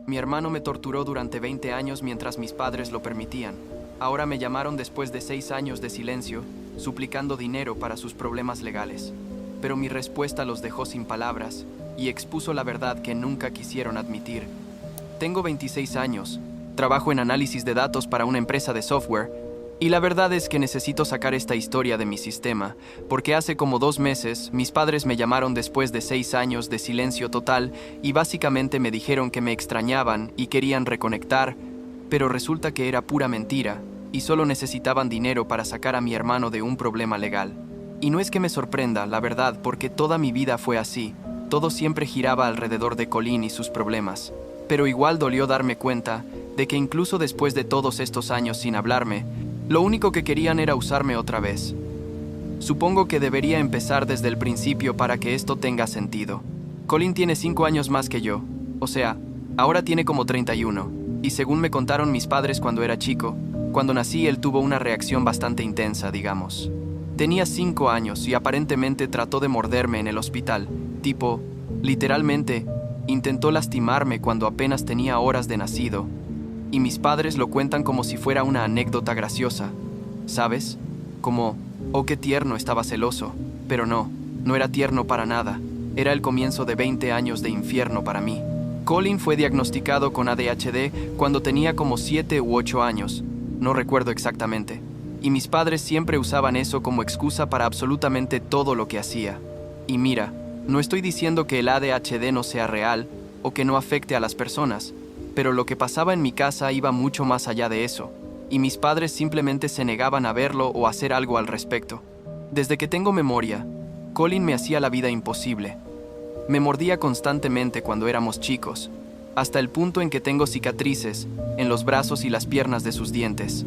Mi hermano me torturó durante 20 años mientras mis padres lo permitían. Ahora me llamaron después de 6 años de silencio, suplicando dinero para sus problemas legales. Pero mi respuesta los dejó sin palabras y expuso la verdad que nunca quisieron admitir. Tengo 26 años, trabajo en análisis de datos para una empresa de software, y la verdad es que necesito sacar esta historia de mi sistema, porque hace como 2 meses mis padres me llamaron después de 6 años de silencio total y básicamente me dijeron que me extrañaban y querían reconectar, pero resulta que era pura mentira y solo necesitaban dinero para sacar a mi hermano de un problema legal. Y no es que me sorprenda, la verdad, porque toda mi vida fue así. Todo siempre giraba alrededor de Colin y sus problemas. Pero igual dolió darme cuenta de que incluso después de todos estos años sin hablarme, lo único que querían era usarme otra vez. Supongo que debería empezar desde el principio para que esto tenga sentido. Colin tiene 5 años más que yo, o sea, ahora tiene como 31, y según me contaron mis padres cuando era chico, cuando nací él tuvo una reacción bastante intensa, digamos. Tenía 5 años y aparentemente trató de morderme en el hospital, tipo, literalmente, intentó lastimarme cuando apenas tenía horas de nacido. Y mis padres lo cuentan como si fuera una anécdota graciosa, ¿sabes? Como, oh qué tierno, estaba celoso. Pero no era tierno para nada. Era el comienzo de 20 años de infierno para mí. Colin fue diagnosticado con ADHD cuando tenía como 7 u 8 años, no recuerdo exactamente. Y mis padres siempre usaban eso como excusa para absolutamente todo lo que hacía. Y mira, no estoy diciendo que el ADHD no sea real o que no afecte a las personas, pero lo que pasaba en mi casa iba mucho más allá de eso, y mis padres simplemente se negaban a verlo o hacer algo al respecto. Desde que tengo memoria, Colin me hacía la vida imposible. Me mordía constantemente cuando éramos chicos, hasta el punto en que tengo cicatrices en los brazos y las piernas de sus dientes.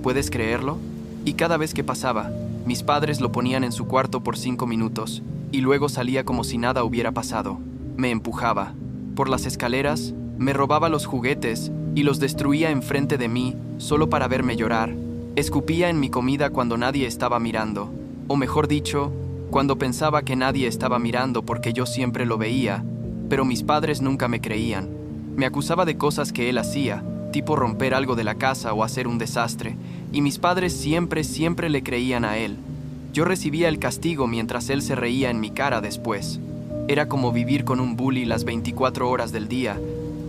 ¿Puedes creerlo? Y cada vez que pasaba, mis padres lo ponían en su cuarto por 5 minutos, y luego salía como si nada hubiera pasado. Me empujaba por las escaleras, me robaba los juguetes y los destruía enfrente de mí solo para verme llorar. Escupía en mi comida cuando nadie estaba mirando, o mejor dicho, cuando pensaba que nadie estaba mirando porque yo siempre lo veía, pero mis padres nunca me creían. Me acusaba de cosas que él hacía, tipo romper algo de la casa o hacer un desastre, y mis padres siempre le creían a él. Yo recibía el castigo mientras él se reía en mi cara después. Era como vivir con un bully las 24 horas del día,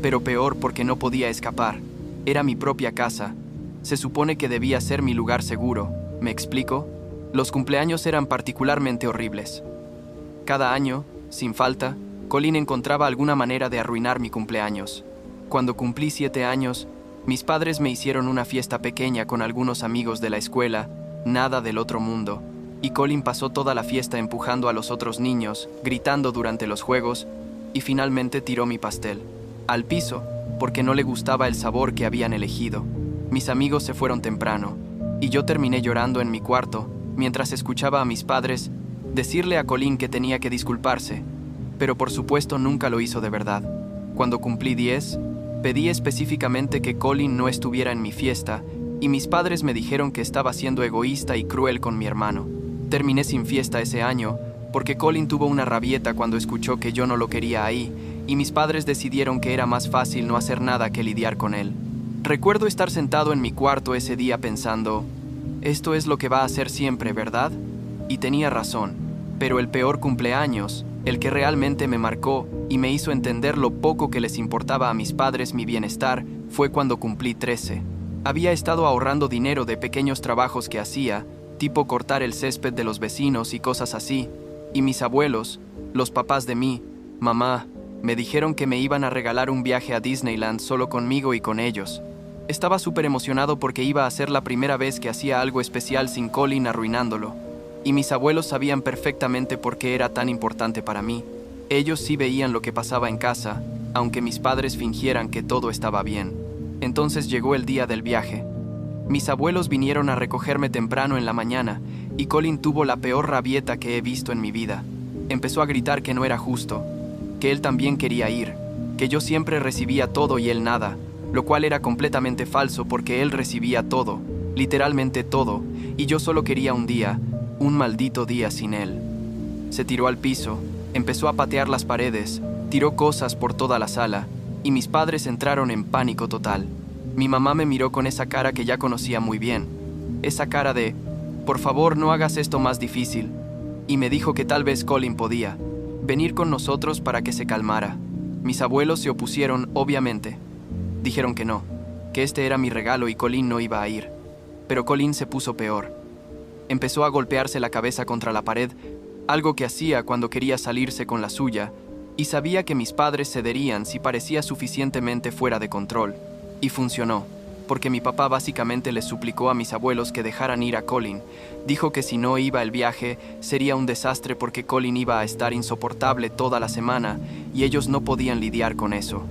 pero peor porque no podía escapar. Era mi propia casa. Se supone que debía ser mi lugar seguro. ¿Me explico? Los cumpleaños eran particularmente horribles. Cada año, sin falta, Colin encontraba alguna manera de arruinar mi cumpleaños. Cuando cumplí 7 años, mis padres me hicieron una fiesta pequeña con algunos amigos de la escuela, nada del otro mundo, y Colin pasó toda la fiesta empujando a los otros niños, gritando durante los juegos, y finalmente tiró mi pastel al piso, porque no le gustaba el sabor que habían elegido. Mis amigos se fueron temprano, y yo terminé llorando en mi cuarto, mientras escuchaba a mis padres decirle a Colin que tenía que disculparse, pero por supuesto nunca lo hizo de verdad. Cuando cumplí 10, pedí específicamente que Colin no estuviera en mi fiesta, y mis padres me dijeron que estaba siendo egoísta y cruel con mi hermano. Terminé sin fiesta ese año, porque Colin tuvo una rabieta cuando escuchó que yo no lo quería ahí, y mis padres decidieron que era más fácil no hacer nada que lidiar con él. Recuerdo estar sentado en mi cuarto ese día pensando, esto es lo que va a hacer siempre, ¿verdad? Y tenía razón, pero el peor cumpleaños, el que realmente me marcó y me hizo entender lo poco que les importaba a mis padres mi bienestar, fue cuando cumplí 13. Había estado ahorrando dinero de pequeños trabajos que hacía, tipo cortar el césped de los vecinos y cosas así, y mis abuelos, los papás de mi mamá, me dijeron que me iban a regalar un viaje a Disneyland solo conmigo y con ellos. Estaba súper emocionado porque iba a ser la primera vez que hacía algo especial sin Colin arruinándolo. Y mis abuelos sabían perfectamente por qué era tan importante para mí. Ellos sí veían lo que pasaba en casa, aunque mis padres fingieran que todo estaba bien. Entonces llegó el día del viaje. Mis abuelos vinieron a recogerme temprano en la mañana, y Colin tuvo la peor rabieta que he visto en mi vida. Empezó a gritar que no era justo, que él también quería ir, que yo siempre recibía todo y él nada, lo cual era completamente falso porque él recibía todo, literalmente todo, y yo solo quería un día, un maldito día sin él. Se tiró al piso, empezó a patear las paredes, tiró cosas por toda la sala, y mis padres entraron en pánico total. Mi mamá me miró con esa cara que ya conocía muy bien, esa cara de, por favor no hagas esto más difícil, y me dijo que tal vez Colin podía venir con nosotros para que se calmara. Mis abuelos se opusieron, obviamente. Dijeron que no, que este era mi regalo y Colin no iba a ir. Pero Colin se puso peor. Empezó a golpearse la cabeza contra la pared, algo que hacía cuando quería salirse con la suya, y sabía que mis padres cederían si parecía suficientemente fuera de control. Y funcionó, porque mi papá básicamente les suplicó a mis abuelos que dejaran ir a Colin. Dijo que si no iba el viaje, sería un desastre porque Colin iba a estar insoportable toda la semana y ellos no podían lidiar con eso.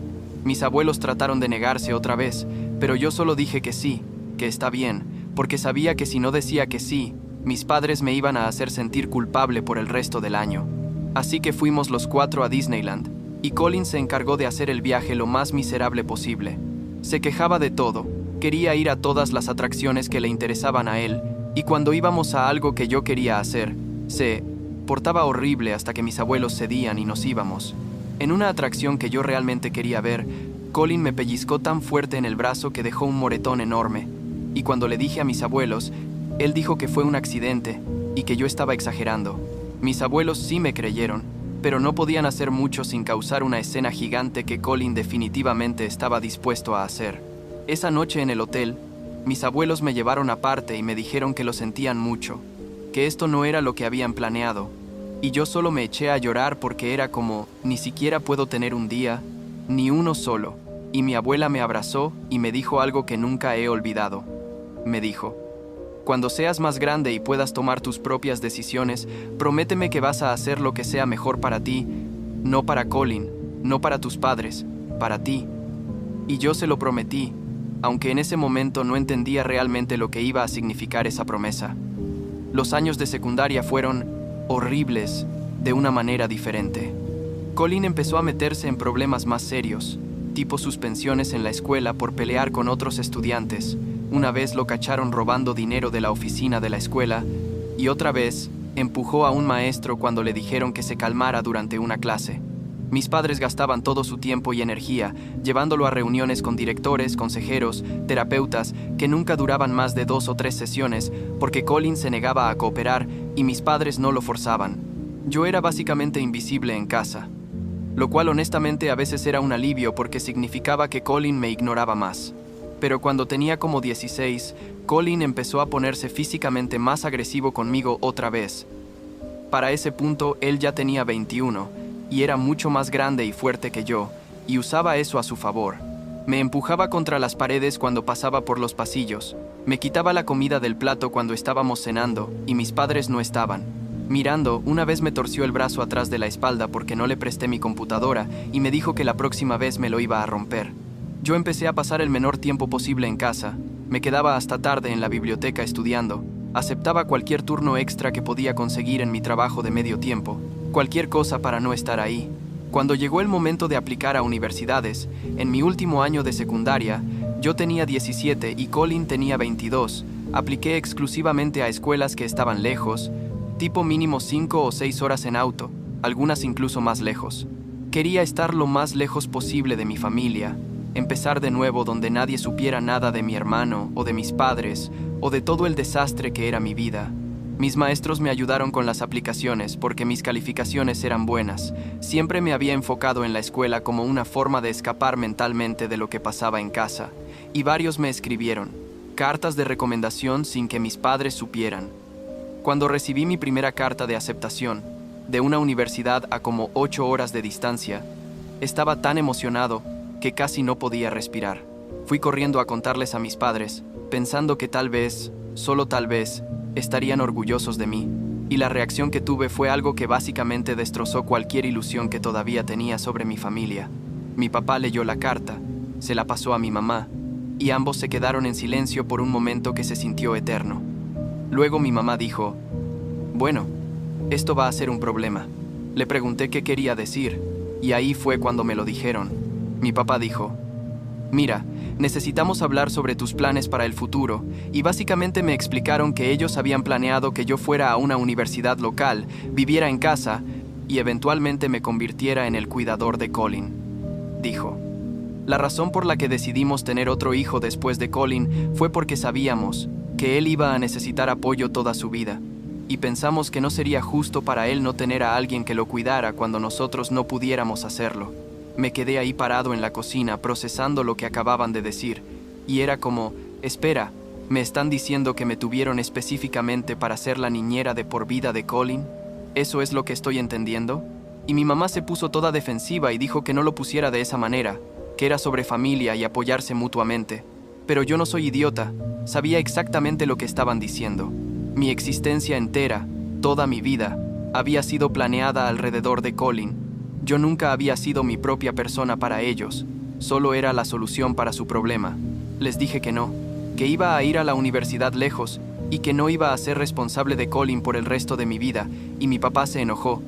Mis abuelos trataron de negarse otra vez, pero yo solo dije que sí, que está bien, porque sabía que si no decía que sí, mis padres me iban a hacer sentir culpable por el resto del año. Así que fuimos los 4 a Disneyland, y Colin se encargó de hacer el viaje lo más miserable posible. Se quejaba de todo, quería ir a todas las atracciones que le interesaban a él, y cuando íbamos a algo que yo quería hacer, se portaba horrible hasta que mis abuelos cedían y nos íbamos. En una atracción que yo realmente quería ver, Colin me pellizcó tan fuerte en el brazo que dejó un moretón enorme, y cuando le dije a mis abuelos, él dijo que fue un accidente y que yo estaba exagerando. Mis abuelos sí me creyeron, pero no podían hacer mucho sin causar una escena gigante que Colin definitivamente estaba dispuesto a hacer. Esa noche en el hotel, mis abuelos me llevaron aparte y me dijeron que lo sentían mucho, que esto no era lo que habían planeado, y yo solo me eché a llorar porque era como, ni siquiera puedo tener un día, ni uno solo, y mi abuela me abrazó y me dijo algo que nunca he olvidado. Me dijo, cuando seas más grande y puedas tomar tus propias decisiones, prométeme que vas a hacer lo que sea mejor para ti, no para Colin, no para tus padres, para ti. Y yo se lo prometí, aunque en ese momento no entendía realmente lo que iba a significar esa promesa. Los años de secundaria fueron horribles de una manera diferente. Colin empezó a meterse en problemas más serios, tipo suspensiones en la escuela por pelear con otros estudiantes. Una vez lo cacharon robando dinero de la oficina de la escuela y otra vez empujó a un maestro cuando le dijeron que se calmara durante una clase. Mis padres gastaban todo su tiempo y energía llevándolo a reuniones con directores, consejeros, terapeutas que nunca duraban más de 2 o 3 sesiones porque Colin se negaba a cooperar y mis padres no lo forzaban. Yo era básicamente invisible en casa, lo cual honestamente a veces era un alivio porque significaba que Colin me ignoraba más. Pero cuando tenía como 16, Colin empezó a ponerse físicamente más agresivo conmigo otra vez. Para ese punto, él ya tenía 21, y era mucho más grande y fuerte que yo, y usaba eso a su favor. Me empujaba contra las paredes cuando pasaba por los pasillos, me quitaba la comida del plato cuando estábamos cenando, y mis padres no estaban. Mirando, una vez me torció el brazo atrás de la espalda porque no le presté mi computadora, y me dijo que la próxima vez me lo iba a romper. Yo empecé a pasar el menor tiempo posible en casa, me quedaba hasta tarde en la biblioteca estudiando, aceptaba cualquier turno extra que podía conseguir en mi trabajo de medio tiempo, cualquier cosa para no estar ahí. Cuando llegó el momento de aplicar a universidades, en mi último año de secundaria, yo tenía 17 y Colin tenía 22, apliqué exclusivamente a escuelas que estaban lejos, tipo mínimo 5 o 6 horas en auto, algunas incluso más lejos. Quería estar lo más lejos posible de mi familia, empezar de nuevo donde nadie supiera nada de mi hermano o de mis padres o de todo el desastre que era mi vida. Mis maestros me ayudaron con las aplicaciones porque mis calificaciones eran buenas. Siempre me había enfocado en la escuela como una forma de escapar mentalmente de lo que pasaba en casa, y varios me escribieron cartas de recomendación sin que mis padres supieran. Cuando recibí mi primera carta de aceptación, de una universidad a como 8 horas de distancia, estaba tan emocionado que casi no podía respirar. Fui corriendo a contarles a mis padres, pensando que tal vez, solo tal vez, estarían orgullosos de mí, y la reacción que tuve fue algo que básicamente destrozó cualquier ilusión que todavía tenía sobre mi familia. Mi papá leyó la carta, se la pasó a mi mamá, y ambos se quedaron en silencio por un momento que se sintió eterno. Luego mi mamá dijo, «Bueno, esto va a ser un problema». Le pregunté qué quería decir, y ahí fue cuando me lo dijeron. Mi papá dijo, «Mira, necesitamos hablar sobre tus planes para el futuro», y básicamente me explicaron que ellos habían planeado que yo fuera a una universidad local, viviera en casa y eventualmente me convirtiera en el cuidador de Colin. Dijo, La razón por la que decidimos tener otro hijo después de Colin fue porque sabíamos que él iba a necesitar apoyo toda su vida, y pensamos que no sería justo para él no tener a alguien que lo cuidara cuando nosotros no pudiéramos hacerlo. Me quedé ahí parado en la cocina procesando lo que acababan de decir, y era como, espera, ¿me están diciendo que me tuvieron específicamente para ser la niñera de por vida de Colin? ¿Eso es lo que estoy entendiendo? Y mi mamá se puso toda defensiva y dijo que no lo pusiera de esa manera, que era sobre familia y apoyarse mutuamente. Pero yo no soy idiota, sabía exactamente lo que estaban diciendo. Mi existencia entera, toda mi vida, había sido planeada alrededor de Colin. Yo nunca había sido mi propia persona para ellos, solo era la solución para su problema. Les dije que no, que iba a ir a la universidad lejos y que no iba a ser responsable de Colin por el resto de mi vida, y mi papá se enojó.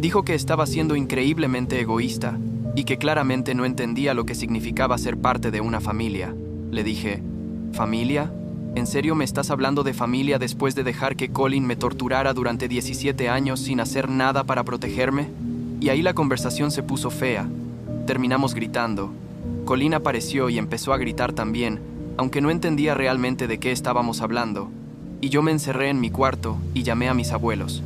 Dijo que estaba siendo increíblemente egoísta y que claramente no entendía lo que significaba ser parte de una familia. Le dije, ¿familia? ¿En serio me estás hablando de familia después de dejar que Colin me torturara durante 17 años sin hacer nada para protegerme? Y ahí la conversación se puso fea. Terminamos gritando. Colin apareció y empezó a gritar también, aunque no entendía realmente de qué estábamos hablando. Y yo me encerré en mi cuarto y llamé a mis abuelos.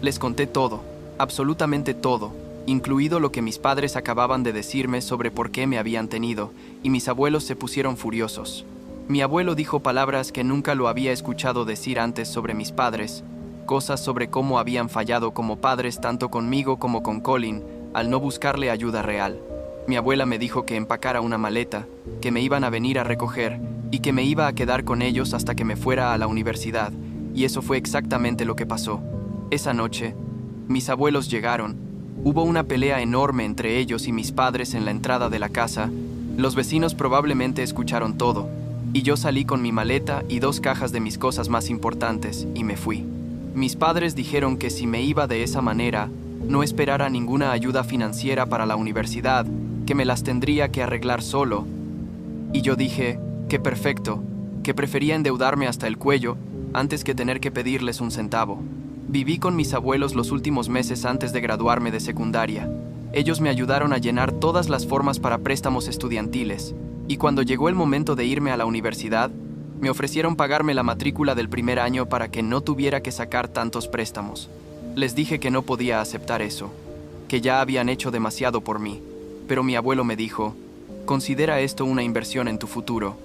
Les conté todo, absolutamente todo, incluido lo que mis padres acababan de decirme sobre por qué me habían tenido, y mis abuelos se pusieron furiosos. Mi abuelo dijo palabras que nunca lo había escuchado decir antes sobre mis padres, cosas sobre cómo habían fallado como padres tanto conmigo como con Colin, al no buscarle ayuda real. Mi abuela me dijo que empacara una maleta, que me iban a venir a recoger y que me iba a quedar con ellos hasta que me fuera a la universidad, y eso fue exactamente lo que pasó. Esa noche, mis abuelos llegaron. Hubo una pelea enorme entre ellos y mis padres en la entrada de la casa. Los vecinos probablemente escucharon todo, y yo salí con mi maleta y 2 cajas de mis cosas más importantes, y me fui. Mis padres dijeron que si me iba de esa manera, no esperara ninguna ayuda financiera para la universidad, que me las tendría que arreglar solo. Y yo dije, qué perfecto, que prefería endeudarme hasta el cuello antes que tener que pedirles un centavo. Viví con mis abuelos los últimos meses antes de graduarme de secundaria. Ellos me ayudaron a llenar todas las formas para préstamos estudiantiles, y cuando llegó el momento de irme a la universidad, me ofrecieron pagarme la matrícula del primer año para que no tuviera que sacar tantos préstamos. Les dije que no podía aceptar eso, que ya habían hecho demasiado por mí, pero mi abuelo me dijo, considera esto una inversión en tu futuro.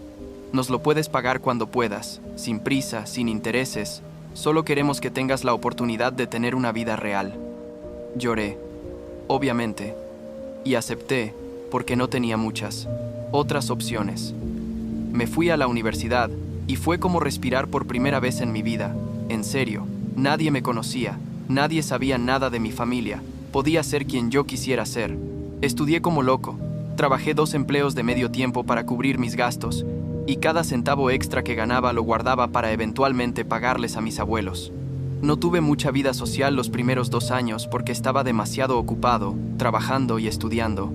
Nos lo puedes pagar cuando puedas, sin prisa, sin intereses. Solo queremos que tengas la oportunidad de tener una vida real. Lloré, obviamente, y acepté, porque no tenía muchas otras opciones. Me fui a la universidad, y fue como respirar por primera vez en mi vida. En serio, nadie me conocía, nadie sabía nada de mi familia, podía ser quien yo quisiera ser. Estudié como loco, trabajé 2 empleos de medio tiempo para cubrir mis gastos, y cada centavo extra que ganaba lo guardaba para eventualmente pagarles a mis abuelos. No tuve mucha vida social los primeros 2 años porque estaba demasiado ocupado, trabajando y estudiando.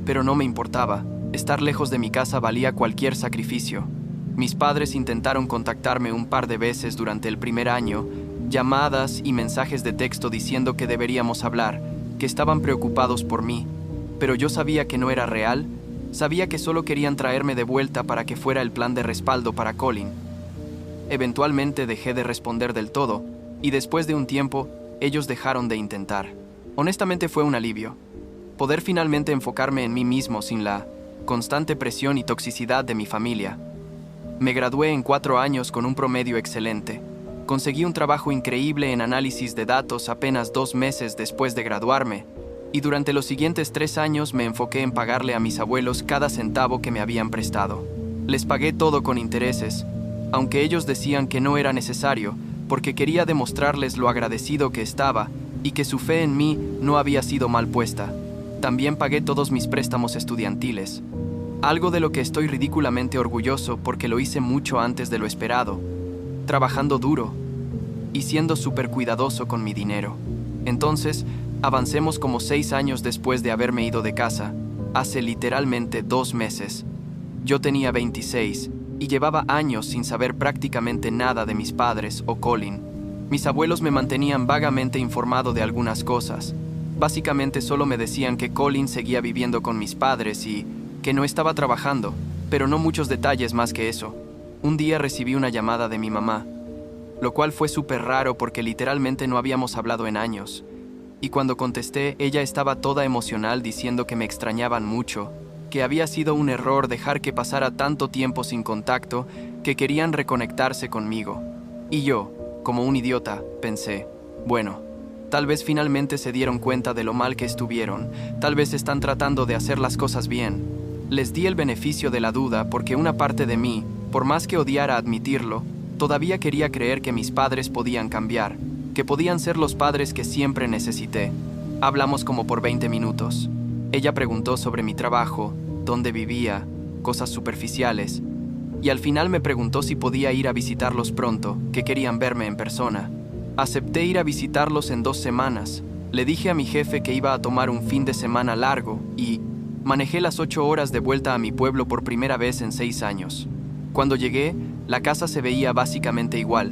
Pero no me importaba, estar lejos de mi casa valía cualquier sacrificio. Mis padres intentaron contactarme un par de veces durante el primer año, llamadas y mensajes de texto diciendo que deberíamos hablar, que estaban preocupados por mí, pero yo sabía que no era real. Sabía que solo querían traerme de vuelta para que fuera el plan de respaldo para Colin. Eventualmente dejé de responder del todo, y después de un tiempo, ellos dejaron de intentar. Honestamente fue un alivio. Poder finalmente enfocarme en mí mismo sin la constante presión y toxicidad de mi familia. Me gradué en 4 años con un promedio excelente. Conseguí un trabajo increíble en análisis de datos apenas 2 meses después de graduarme, y durante los siguientes 3 años me enfoqué en pagarle a mis abuelos cada centavo que me habían prestado. Les pagué todo con intereses, aunque ellos decían que no era necesario, porque quería demostrarles lo agradecido que estaba y que su fe en mí no había sido mal puesta. También pagué todos mis préstamos estudiantiles, algo de lo que estoy ridículamente orgulloso porque lo hice mucho antes de lo esperado, trabajando duro y siendo súper cuidadoso con mi dinero. Entonces, avancemos como 6 años después de haberme ido de casa, hace literalmente 2 meses. Yo tenía 26 y llevaba años sin saber prácticamente nada de mis padres o Colin. Mis abuelos me mantenían vagamente informado de algunas cosas. Básicamente solo me decían que Colin seguía viviendo con mis padres y que no estaba trabajando, pero no muchos detalles más que eso. Un día recibí una llamada de mi mamá, lo cual fue súper raro porque literalmente no habíamos hablado en años. Y cuando contesté, ella estaba toda emocional diciendo que me extrañaban mucho, que había sido un error dejar que pasara tanto tiempo sin contacto, que querían reconectarse conmigo. Y yo, como un idiota, pensé, bueno, tal vez finalmente se dieron cuenta de lo mal que estuvieron, tal vez están tratando de hacer las cosas bien. Les di el beneficio de la duda porque una parte de mí, por más que odiara admitirlo, todavía quería creer que mis padres podían cambiar, que podían ser los padres que siempre necesité. Hablamos como por 20 minutos. Ella preguntó sobre mi trabajo, dónde vivía, cosas superficiales, y al final me preguntó si podía ir a visitarlos pronto, que querían verme en persona. Acepté ir a visitarlos en 2 semanas. Le dije a mi jefe que iba a tomar un fin de semana largo y manejé las 8 horas de vuelta a mi pueblo por primera vez en 6 años. Cuando llegué, la casa se veía básicamente igual,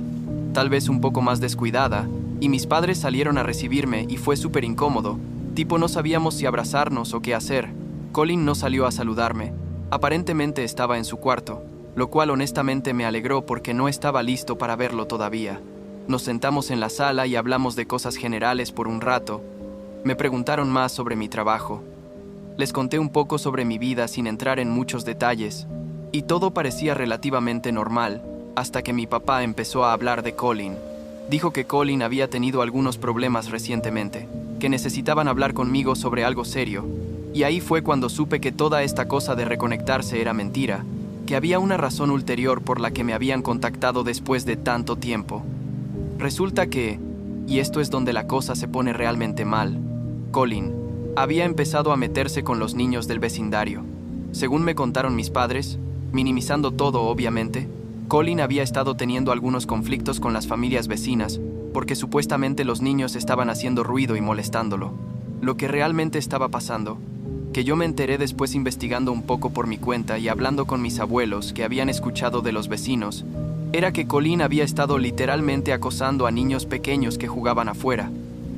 tal vez un poco más descuidada, y mis padres salieron a recibirme y fue súper incómodo, tipo no sabíamos si abrazarnos o qué hacer. Colin no salió a saludarme, aparentemente estaba en su cuarto, lo cual honestamente me alegró porque no estaba listo para verlo todavía. Nos sentamos en la sala y hablamos de cosas generales por un rato. Me preguntaron más sobre mi trabajo. Les conté un poco sobre mi vida sin entrar en muchos detalles, y todo parecía relativamente normal, hasta que mi papá empezó a hablar de Colin. Dijo que Colin había tenido algunos problemas recientemente, que necesitaban hablar conmigo sobre algo serio, y ahí fue cuando supe que toda esta cosa de reconectarse era mentira, que había una razón ulterior por la que me habían contactado después de tanto tiempo. Resulta que, y esto es donde la cosa se pone realmente mal, Colin había empezado a meterse con los niños del vecindario. Según me contaron mis padres, minimizando todo obviamente, Colin había estado teniendo algunos conflictos con las familias vecinas, porque supuestamente los niños estaban haciendo ruido y molestándolo. Lo que realmente estaba pasando, que yo me enteré después investigando un poco por mi cuenta y hablando con mis abuelos que habían escuchado de los vecinos, era que Colin había estado literalmente acosando a niños pequeños que jugaban afuera.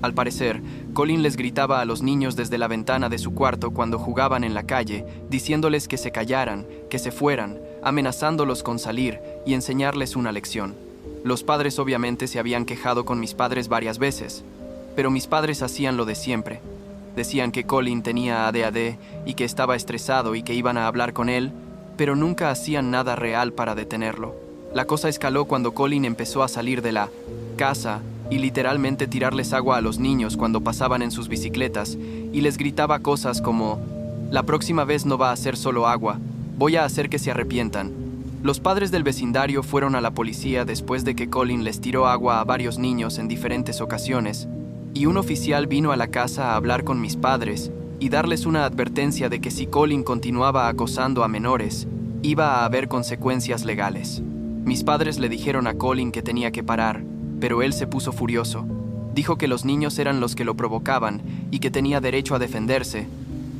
Al parecer, Colin les gritaba a los niños desde la ventana de su cuarto cuando jugaban en la calle, diciéndoles que se callaran, que se fueran, amenazándolos con salir y enseñarles una lección. Los padres obviamente se habían quejado con mis padres varias veces, pero mis padres hacían lo de siempre. Decían que Colin tenía ADHD y que estaba estresado y que iban a hablar con él, pero nunca hacían nada real para detenerlo. La cosa escaló cuando Colin empezó a salir de la casa y literalmente tirarles agua a los niños cuando pasaban en sus bicicletas y les gritaba cosas como: «La próxima vez no va a ser solo agua, voy a hacer que se arrepientan». Los padres del vecindario fueron a la policía después de que Colin les tiró agua a varios niños en diferentes ocasiones, y un oficial vino a la casa a hablar con mis padres y darles una advertencia de que si Colin continuaba acosando a menores, iba a haber consecuencias legales. Mis padres le dijeron a Colin que tenía que parar, pero él se puso furioso. Dijo que los niños eran los que lo provocaban y que tenía derecho a defenderse,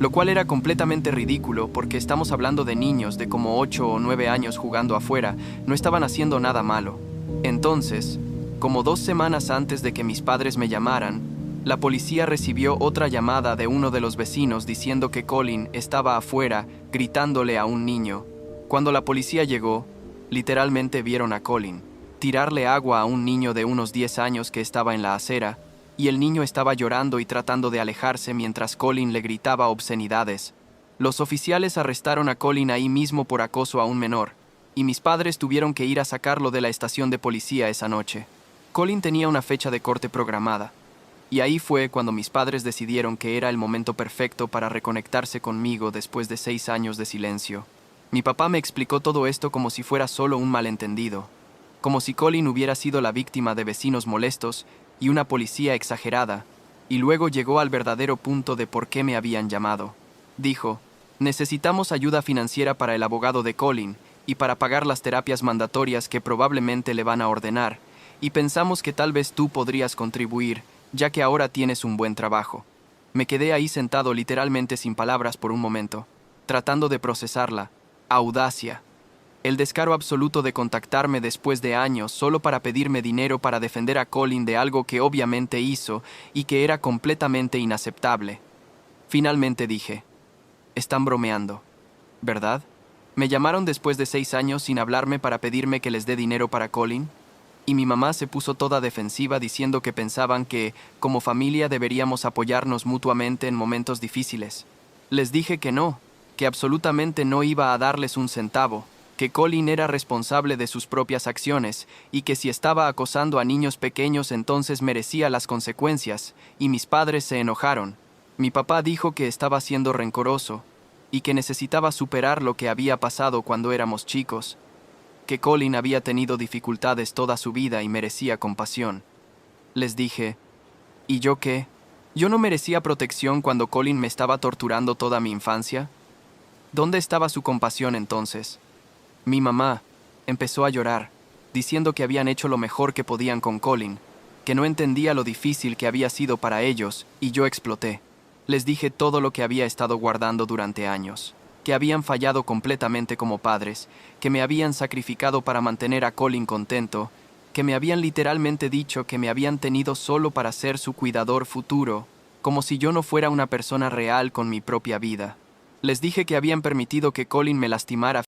lo cual era completamente ridículo porque estamos hablando de niños de como 8 o 9 años jugando afuera, no estaban haciendo nada malo. Entonces, como 2 semanas antes de que mis padres me llamaran, la policía recibió otra llamada de uno de los vecinos diciendo que Colin estaba afuera gritándole a un niño. Cuando la policía llegó, literalmente vieron a Colin tirarle agua a un niño de unos 10 años que estaba en la acera, y el niño estaba llorando y tratando de alejarse mientras Colin le gritaba obscenidades. Los oficiales arrestaron a Colin ahí mismo por acoso a un menor, y mis padres tuvieron que ir a sacarlo de la estación de policía esa noche. Colin tenía una fecha de corte programada, y ahí fue cuando mis padres decidieron que era el momento perfecto para reconectarse conmigo después de 6 años de silencio. Mi papá me explicó todo esto como si fuera solo un malentendido, como si Colin hubiera sido la víctima de vecinos molestos y una policía exagerada, y luego llegó al verdadero punto de por qué me habían llamado. Dijo: «Necesitamos ayuda financiera para el abogado de Colin y para pagar las terapias mandatorias que probablemente le van a ordenar, y pensamos que tal vez tú podrías contribuir, ya que ahora tienes un buen trabajo». Me quedé ahí sentado literalmente sin palabras por un momento, tratando de procesarla. Audacia. El descaro absoluto de contactarme después de años solo para pedirme dinero para defender a Colin de algo que obviamente hizo y que era completamente inaceptable. Finalmente dije: «Están bromeando». ¿verdad? Me llamaron después de 6 años sin hablarme para pedirme que les dé dinero para Colin, y mi mamá se puso toda defensiva diciendo que pensaban que, como familia, deberíamos apoyarnos mutuamente en momentos difíciles. Les dije que no, que absolutamente no iba a darles un centavo, que Colin era responsable de sus propias acciones y que si estaba acosando a niños pequeños entonces merecía las consecuencias, y mis padres se enojaron. Mi papá dijo que estaba siendo rencoroso y que necesitaba superar lo que había pasado cuando éramos chicos, que Colin había tenido dificultades toda su vida y merecía compasión. Les dije, ¿y yo qué? ¿Yo no merecía protección cuando Colin me estaba torturando toda mi infancia? ¿Dónde estaba su compasión entonces? Mi mamá empezó a llorar, diciendo que habían hecho lo mejor que podían con Colin, que no entendía lo difícil que había sido para ellos, y yo exploté. Les dije todo lo que había estado guardando durante años, que habían fallado completamente como padres, que me habían sacrificado para mantener a Colin contento, que me habían literalmente dicho que me habían tenido solo para ser su cuidador futuro, como si yo no fuera una persona real con mi propia vida. Les dije que habían permitido que Colin me lastimara